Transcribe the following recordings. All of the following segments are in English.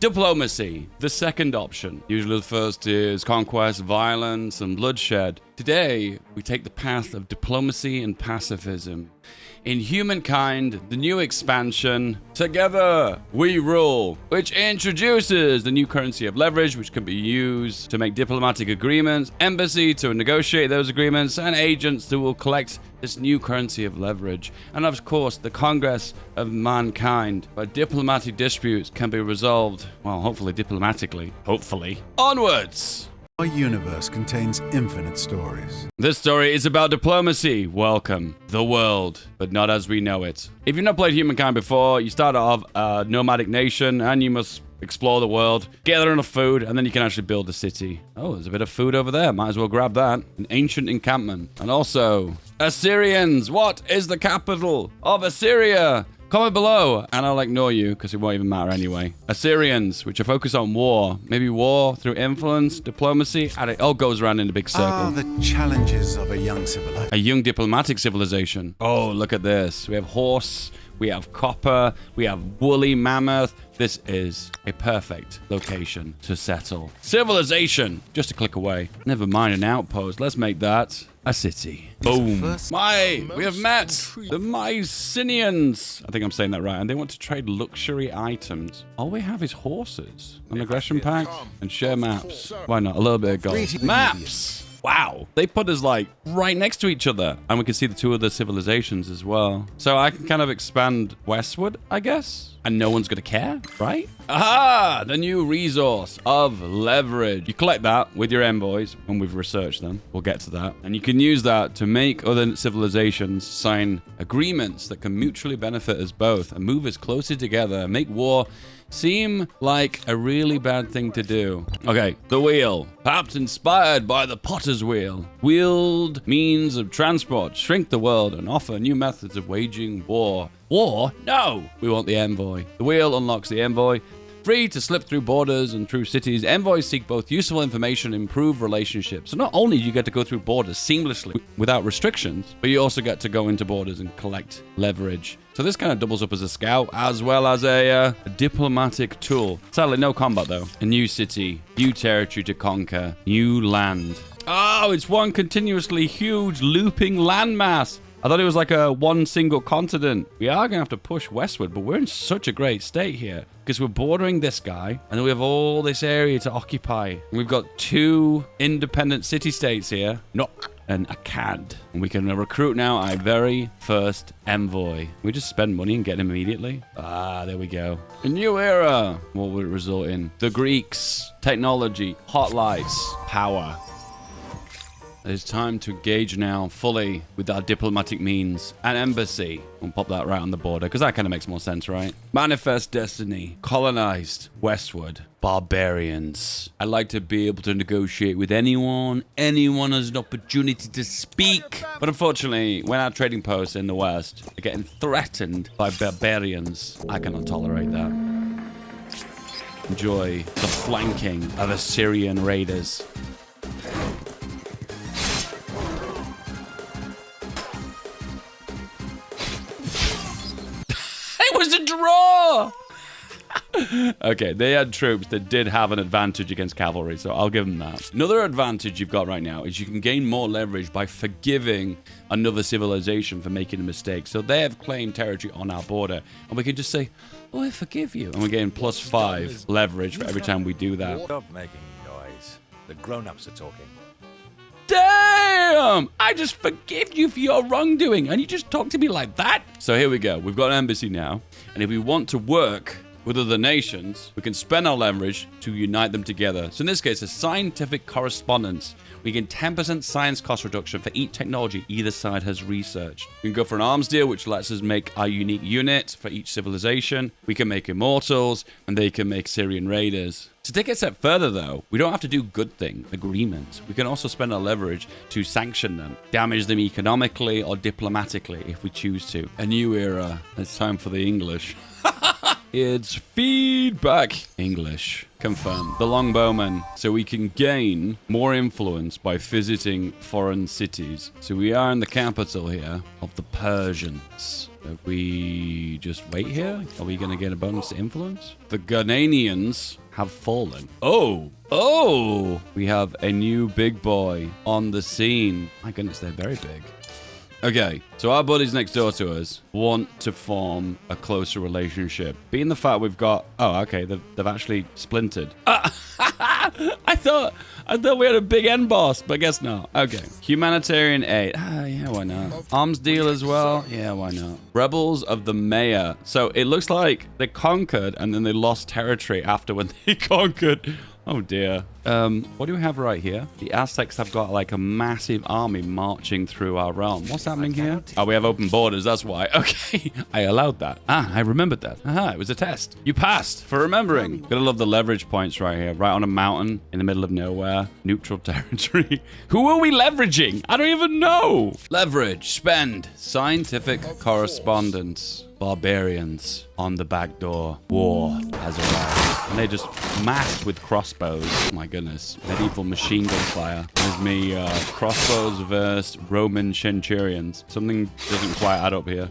Diplomacy, the second option. Usually the first is conquest, violence, and bloodshed. Today, we take the path of diplomacy and pacifism. In Humankind, the new expansion, Together We Rule, which introduces the new currency of leverage, which can be used to make diplomatic agreements, embassy to negotiate those agreements, and agents who will collect this new currency of leverage. And of course, the Congress of Mankind, where diplomatic disputes can be resolved, well, hopefully diplomatically. Hopefully. Onwards! Our universe contains infinite stories. This story is about diplomacy. Welcome, the world, but not as we know it. If you've not played Humankind before, you start off a nomadic nation and you must explore the world, gather enough food, and then you can actually build a city. Oh, there's a bit of food over there. Might as well grab that. An ancient encampment. And also, Assyrians. What is the capital of Assyria? Comment below, and I'll ignore you because it won't even matter anyway. Assyrians, which are focused on war. Maybe war through influence, diplomacy, and it all goes around in a big circle. The challenges of a young civilization. A young diplomatic civilization. Oh, look at this. We have horse, we have copper, we have woolly mammoth. This is a perfect location to settle. Civilization, just a click away. Never mind an outpost. Let's make that a city. Boom. We have met the Mycenaeans. I think I'm saying that right. And they want to trade luxury items. All we have is horses, an aggression pact, and share maps. Why not? A little bit of gold. Maps! Wow. They put us like right next to each other. And we can see the two other civilizations as well. So I can kind of expand westward, I guess. And no one's going to care, right? Aha! The new resource of leverage. You collect that with your envoys when we've researched them. We'll get to that. And you can use that to make other civilizations sign agreements that can mutually benefit us both and move us closer together, make war seem like a really bad thing to do. Okay, the wheel. Perhaps inspired by the potter's wheel. Wheeled means of transport, shrink the world, and offer new methods of waging war. War? No! We want the envoy. The wheel unlocks the envoy. Free to slip through borders and through cities, envoys seek both useful information and improve relationships. So not only do you get to go through borders seamlessly without restrictions, but you also get to go into borders and collect leverage. So this kind of doubles up as a scout as well as a diplomatic tool. Sadly, no combat though. A new city, new territory to conquer, new land. Oh, it's one continuously huge looping landmass. I thought it was like a one single continent. We are going to have to push westward, but we're in such a great state here because we're bordering this guy and then we have all this area to occupy. And we've got two independent city-states here, Nok and Akkad. And we can recruit now our very first envoy. We just spend money and get him immediately. Ah, there we go. A new era. What would it result in? The Greeks, technology, hot lights, power. It's time to engage now fully with our diplomatic means. An embassy. We'll pop that right on the border because that kind of makes more sense, right? Manifest destiny. Colonized westward. Barbarians. I'd like to be able to negotiate with anyone. Anyone has an opportunity to speak. But unfortunately, when our trading posts in the west are getting threatened by barbarians, I cannot tolerate that. Enjoy the flanking of Assyrian raiders. Was a draw. Okay, they had troops that did have an advantage against cavalry, so I'll give them that. Another advantage you've got right now is you can gain more leverage by forgiving another civilization for making a mistake. So they have claimed territory on our border, and we can just say, oh, I forgive you. And we're getting +5 leverage for every time we do that. Stop making noise. The grown-ups are talking. Damn! I just forgive you for your wrongdoing, and you just talk to me like that? So here we go. We've got an embassy now, and if we want to work with other nations, we can spend our leverage to unite them together. So in this case, a scientific correspondence. We get 10% science cost reduction for each technology either side has researched. We can go for an arms deal, which lets us make our unique unit for each civilization. We can make immortals, and they can make Syrian raiders. To take it a step further, though, we don't have to do good thing agreements. We can also spend our leverage to sanction them, damage them economically or diplomatically if we choose to. A new era. It's time for the English. It's feedback English. Confirm. The longbowmen. So we can gain more influence by visiting foreign cities. So we are in the capital here of the Persians. If we just wait here, are we going to get a bonus to influence? The Ghananians have fallen. Oh, we have a new big boy on the scene. My goodness, they're very big. Okay, so our buddies next door to us want to form a closer relationship. Being the fact we've got... Oh, okay, they've actually splintered. I thought we had a big end boss, but I guess not. Okay. Humanitarian aid. Yeah, why not? Arms deal as well? Yeah, why not? Rebels of the Mayor. So it looks like they conquered and then they lost territory after when they conquered. Oh dear. What do we have right here? The Aztecs have got like a massive army marching through our realm. What's happening here? Oh, we have open borders, that's why. Okay, I allowed that. I remembered that. It was a test. You passed for remembering. Gotta love the leverage points right here. Right on a mountain in the middle of nowhere. Neutral territory. Who are we leveraging? I don't even know. Leverage, spend, scientific correspondence. Barbarians on the back door. War has arrived. And they just massed with crossbows. Oh my goodness. Medieval machine gun fire. There's me, crossbows versus Roman centurions. Something doesn't quite add up here.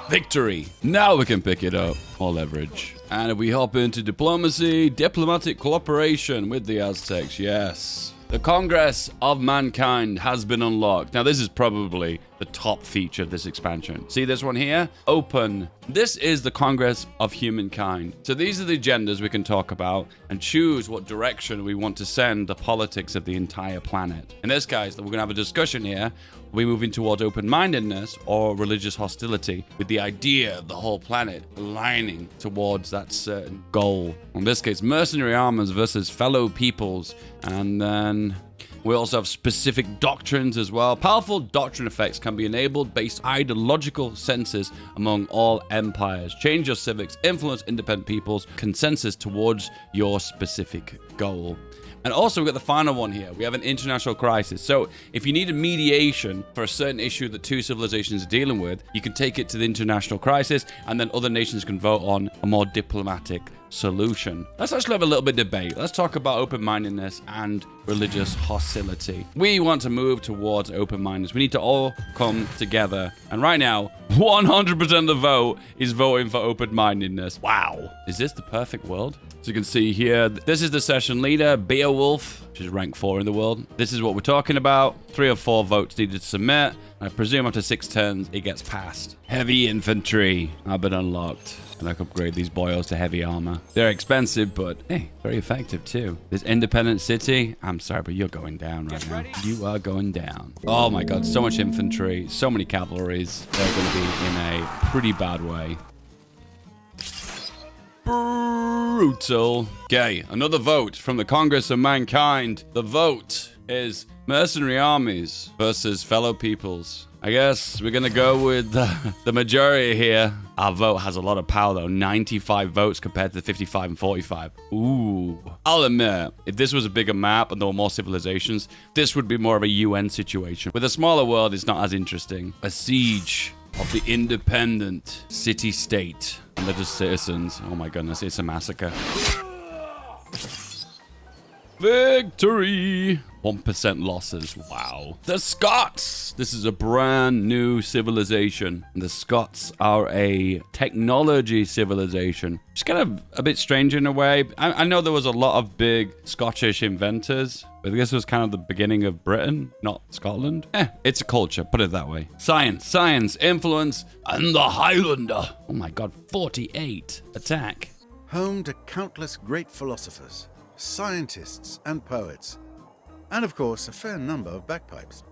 Victory. Now we can pick it up. More leverage. And if we hop into diplomacy, diplomatic cooperation with the Aztecs, yes. The Congress of Mankind has been unlocked. Now, this is probably the top feature of this expansion. See this one here? Open. This is the Congress of Humankind. So these are the agendas we can talk about and choose what direction we want to send the politics of the entire planet. In this case, we're going to have a discussion here. Are we moving towards open-mindedness or religious hostility with the idea of the whole planet aligning towards that certain goal? In this case, mercenary armies versus fellow peoples. And then we also have specific doctrines as well. Powerful doctrine effects can be enabled based ideological senses among all empires. Change your civics, influence independent peoples, consensus towards your specific goal. And also, we've got the final one here. We have an international crisis. So if you need a mediation for a certain issue that two civilizations are dealing with, you can take it to the international crisis, and then other nations can vote on a more diplomatic solution. Let's actually have a little bit of debate. Let's talk about open-mindedness and religious hostility. We want to move towards open-mindedness. We need to all come together. And right now, 100% of the vote is voting for open-mindedness. Wow. Is this the perfect world? So you can see here, this is the session leader, Beowulf, which is rank 4 in the world. This is what we're talking about. 3 or 4 votes needed to submit. I presume after 6 turns, it gets passed. Heavy infantry have been unlocked. And I can upgrade these boils to heavy armor. They're expensive, but hey, very effective too. This independent city, I'm sorry, but you're going down right now. You are going down. Oh my god, so much infantry, so many cavalries. They're going to be in a pretty bad way. Brutal. Okay, another vote from the Congress of Mankind. The vote is mercenary armies versus fellow peoples. I guess we're going to go with the majority here. Our vote has a lot of power, though. 95 votes compared to the 55 and 45. Ooh. I'll admit, if this was a bigger map and there were more civilizations, this would be more of a UN situation. With a smaller world, it's not as interesting. A siege of the independent city-state. And they're just citizens. Oh my goodness, it's a massacre. Victory! 1% losses. Wow. The Scots! This is a brand new civilization. The Scots are a technology civilization. It's kind of a bit strange in a way. I know there was a lot of big Scottish inventors, but this was kind of the beginning of Britain, not Scotland. It's a culture, put it that way. Science, influence, and the Highlander. Oh my god, 48. Attack. Home to countless great philosophers, scientists and poets, and of course a fair number of bagpipes.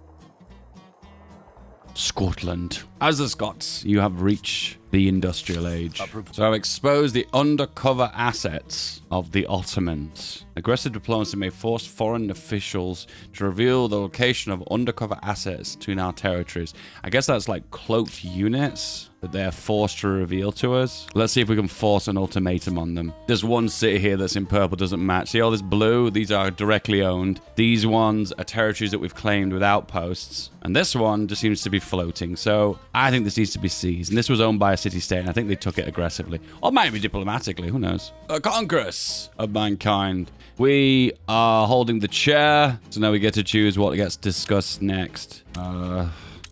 Scotland. As the Scots, you have reached the industrial age. So I've exposed the undercover assets of the Ottomans. Aggressive diplomacy may force foreign officials to reveal the location of undercover assets to our territories. I guess that's like cloaked units that they're forced to reveal to us. Let's see if we can force an ultimatum on them. There's one city here that's in purple, doesn't match. See all this blue? These are directly owned. These ones are territories that we've claimed with outposts. And this one just seems to be floating. So I think this needs to be seized. And this was owned by a city-state, and I think they took it aggressively. Or maybe diplomatically, who knows? A Congress of Mankind. We are holding the chair. So now we get to choose what gets discussed next.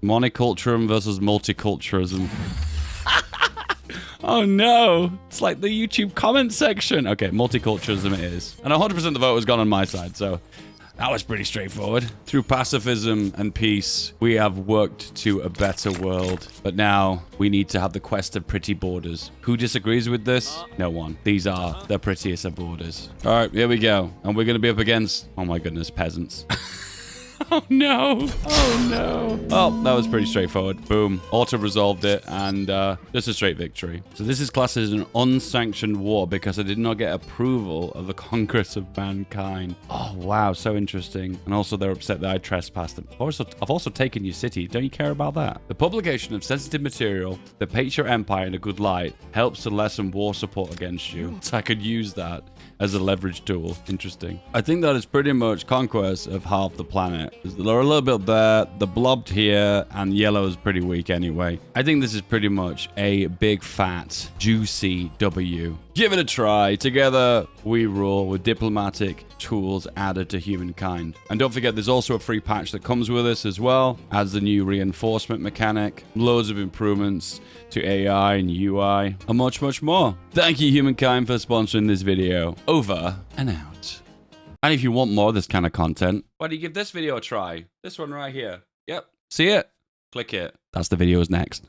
Monoculturism versus multiculturalism. Oh no, it's like the YouTube comment section. Okay, multiculturalism it is. And 100% the vote has gone on my side, so that was pretty straightforward. Through pacifism and peace, we have worked to a better world. But now we need to have the quest of pretty borders. Who disagrees with this? No one. These are the prettiest of borders. All right, here we go. And we're going to be up against, oh my goodness, peasants. Oh no. Oh no. Oh, that was pretty straightforward. Boom. Auto resolved it, and just a straight victory. So this is classed as an unsanctioned war because I did not get approval of the Congress of Mankind. Oh wow, so interesting. And also they're upset that I trespassed them. I've also taken your city. Don't you care about that? The publication of sensitive material that paints your empire in a good light helps to lessen war support against you. So I could use that as a leverage tool. Interesting. I think that is pretty much conquest of half the planet. They're a little bit there, the blobbed here, and yellow is pretty weak anyway. I think this is pretty much a big fat juicy W. Give it a try. Together we rule with diplomatic tools added to Humankind. And don't forget, there's also a free patch that comes with this as well, as the new reinforcement mechanic, loads of improvements to AI and UI, and much, much more. Thank you, Humankind, for sponsoring this video. Over and out. And if you want more of this kind of content, why don't you give this video a try? This one right here. Yep. See it? Click it. That's the videos next.